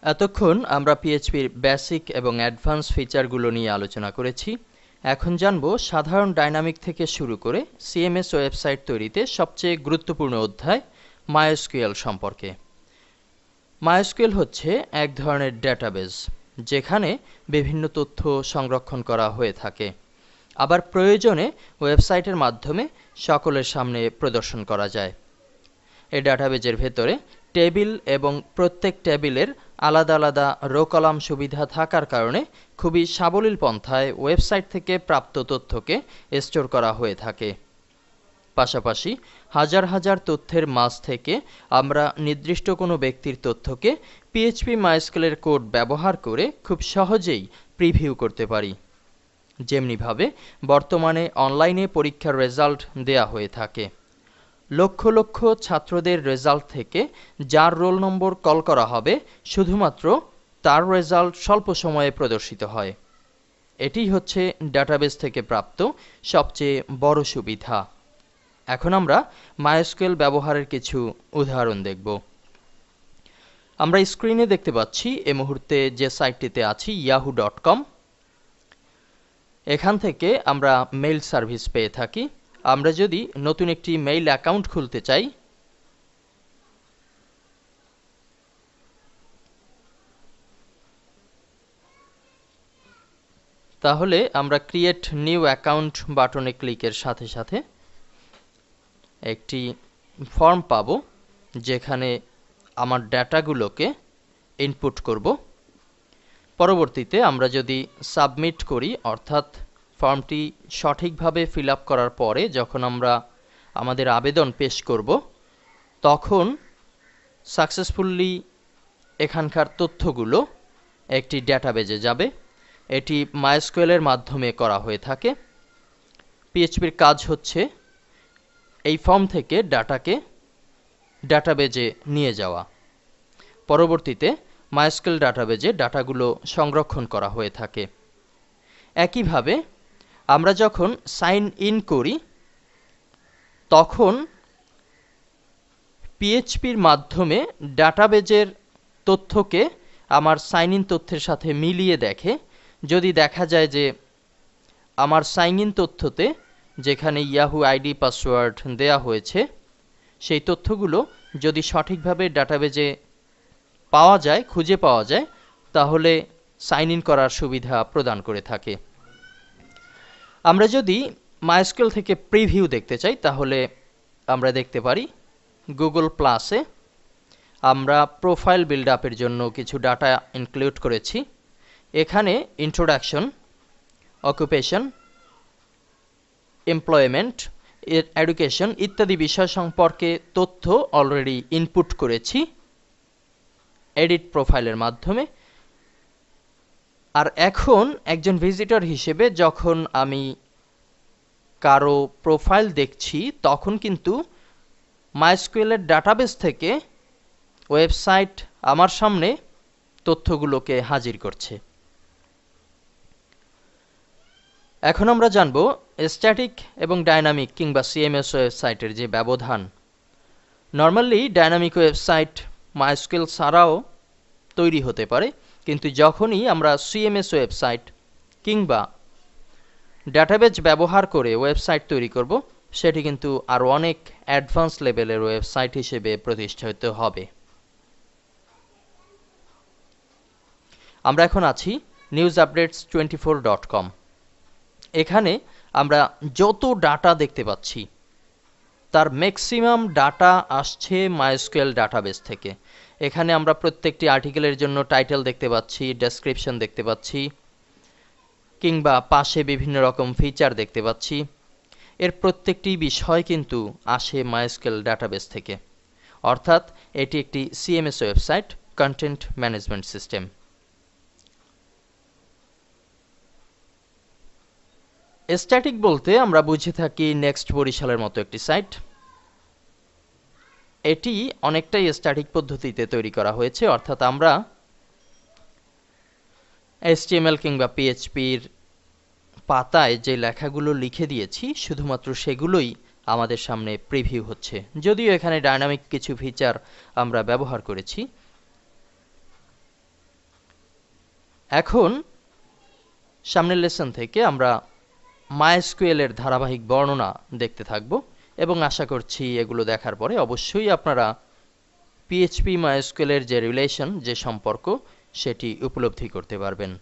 এতক্ষণ আমরা পিএইচপির বেসিক এবং অ্যাডভান্স ফিচারগুলো নিয়ে আলোচনা করেছি। এখন জানব সাধারণ ডাইনামিক থেকে শুরু করে সিএমএস ওয়েবসাইট তৈরিতে সবচেয়ে গুরুত্বপূর্ণ অধ্যায় মাইএসকিউএল সম্পর্কে। মাইএসকিউএল হচ্ছে এক ধরনের ডেটাবেস যেখানে বিভিন্ন তথ্য সংরক্ষণ করা হয়ে থাকে, আবার প্রয়োজনে ওয়েবসাইটের মাধ্যমে সকলের সামনে প্রদর্শন করা যায়। এই ডাটাবেজের ভেতরে টেবিল এবং প্রত্যেক টেবিলের আলাদা আলাদা রো কলাম সুবিধা থাকার কারণে খুবই সাবলীল পন্থায় ওয়েবসাইট থেকে প্রাপ্ত তথ্যকে স্টোর করা হয়ে থাকে। পাশাপাশি হাজার হাজার তথ্যের মাঝ থেকে আমরা নির্দিষ্ট কোনো ব্যক্তির তথ্যকে পিএইচপি মাইএসকিউএল কোড ব্যবহার করে খুব সহজেই প্রিভিউ করতে পারি। যেমনিভাবে বর্তমানে অনলাইনে পরীক্ষার রেজাল্ট দেয়া হয়ে থাকে। লক্ষ লক্ষ ছাত্রদের রেজাল্ট থেকে যার রোল নম্বর কল করা হবে শুধুমাত্র তার রেজাল্ট স্বল্প সময়ে প্রদর্শিত হয়। এটিই হচ্ছে ডাটাবেস থেকে প্রাপ্ত সবচেয়ে বড় সুবিধা। এখন আমরা মাইএসকিউএল ব্যবহারের কিছু উদাহরণ দেখব। আমরা স্ক্রিনে দেখতে পাচ্ছি এই মুহূর্তে যে সাইটটিতে আছি yahoo.com। এখান থেকে আমরা মেইল সার্ভিস পেয়ে থাকি। আমরা যদি নতুন একটি মেইল অ্যাকাউন্ট খুলতে চাই, তাহলে আমরা ক্রিয়েট নিউ অ্যাকাউন্ট বাটনে ক্লিকের সাথে সাথে একটি ফর্ম পাব, যেখানে আমার ডেটাগুলোকে ইনপুট করব। পরবর্তীতে আমরা যদি সাবমিট করি, অর্থাৎ ফর্মটি সঠিকভাবে ফিল আপ করার পরে যখন আমরা আমাদের আবেদন পেশ করব, তখন সাকসেসফুলি এখানকার তথ্যগুলো একটি ডেটাবেজে যাবে। এটি মাইএসকিউএলের মাধ্যমে করা হয়ে থাকে। পিএইচপির কাজ হচ্ছে এই ফর্ম থেকে ডাটাকে ডাটাবেজে নিয়ে যাওয়া। পরবর্তীতে মাইএসকিউএল ডাটাবেজে ডাটাগুলো সংরক্ষণ করা হয়ে থাকে। একইভাবে আমরা যখন সাইন ইন করি, তখন পিএইচপির মাধ্যমে ডাটাবেজের তথ্যকে আমার সাইন ইন তথ্যের সাথে মিলিয়ে দেখে। যদি দেখা যায় যে আমার সাইন ইন তথ্যতে যেখানে ইয়াহু আইডি পাসওয়ার্ড দেয়া হয়েছে, সেই তথ্যগুলো যদি সঠিকভাবে ডাটাবেজে পাওয়া যায়, খুঁজে পাওয়া যায়, তাহলে সাইন ইন করার সুবিধা প্রদান করে থাকে। আমরা যদি মাইএসকিউএল থেকে প্রিভিউ দেখতে চাই, তাহলে আমরা দেখতে পারি গুগল প্লাসে আমরা প্রোফাইল বিল্ড আপের জন্য কিছু ডাটা ইনক্লুড করেছি। এখানে ইন্ট্রোডাকশন, অকুপেশন, এমপ্লয়মেন্ট, এডুকেশন ইত্যাদি বিষয় সম্পর্কে তথ্য অলরেডি ইনপুট করেছি এডিট প্রোফাইলের মাধ্যমে। আর এখন একজন ভিজিটর হিসেবে যখন আমি কারো প্রোফাইল দেখছি, তখন কিন্তু মাইএসকিউএলের ডাটাবেস থেকে ওয়েবসাইট আমার সামনে তথ্যগুলোকে হাজির করছে। এখন আমরা জানব স্ট্যাটিক এবং ডাইনামিক কিংবা সিএমএস ওয়েবসাইটের যে ব্যবধান। নর্মালি ডাইনামিক ওয়েবসাইট মাইএসকিউএল ছাড়াও তৈরি হতে পারে, কিন্তু যখনই আমরা সিএমএস ওয়েবসাইট কিংবা ডাটাবেজ ব্যবহার করে ওয়েবসাইট তৈরি করব, সেটি কিন্তু আরও অনেক অ্যাডভান্স লেভেলের ওয়েবসাইট হিসেবে প্রতিষ্ঠিত হবে। আমরা এখন আছি newsupdates24.com। এখানে আমরা যত ডাটা দেখতে পাচ্ছি তার ম্যাক্সিমাম ডাটা আসছে মাইএসকিউএল ডাটাবেস থেকে। এখানে আমরা প্রত্যেকটি আর্টিকেলের জন্য টাইটেল দেখতে পাচ্ছি, ডেসক্রিপশন দেখতে পাচ্ছি, কিংবা পাশে বিভিন্ন রকম ফিচার দেখতে পাচ্ছি। এর প্রত্যেকটি বিষয় কিন্তু আসে মাইএসকিউএল ডাটাবেস থেকে, অর্থাৎ এটি একটি CMS website, content management system. Static বলতে আমরা বুঝে থাকি নেক্সট বরিশালের মতো একটি সাইট। এটি অনেকটাই স্ট্যাটিক পদ্ধতিতে তৈরি করা হয়েছে, অর্থাৎ আমরা HTML কিংবা পিএইচপির পাতায় যে লেখাগুলো লিখে দিয়েছি শুধুমাত্র সেগুলোই আমাদের সামনে প্রিভিউ হচ্ছে। যদিও এখানে ডাইনামিক কিছু ফিচার আমরা ব্যবহার করেছি। এখন সামনের লেসন থেকে আমরা MySQL এর ধারাবাহিক বর্ণনা দেখতে থাকব এবং আশা করছি এগুলো দেখার পরে অবশ্যই আপনারা PHP MySQL এর যে রিলেশন, যে সম্পর্ক, সেটি উপলব্ধি করতে পারবেন।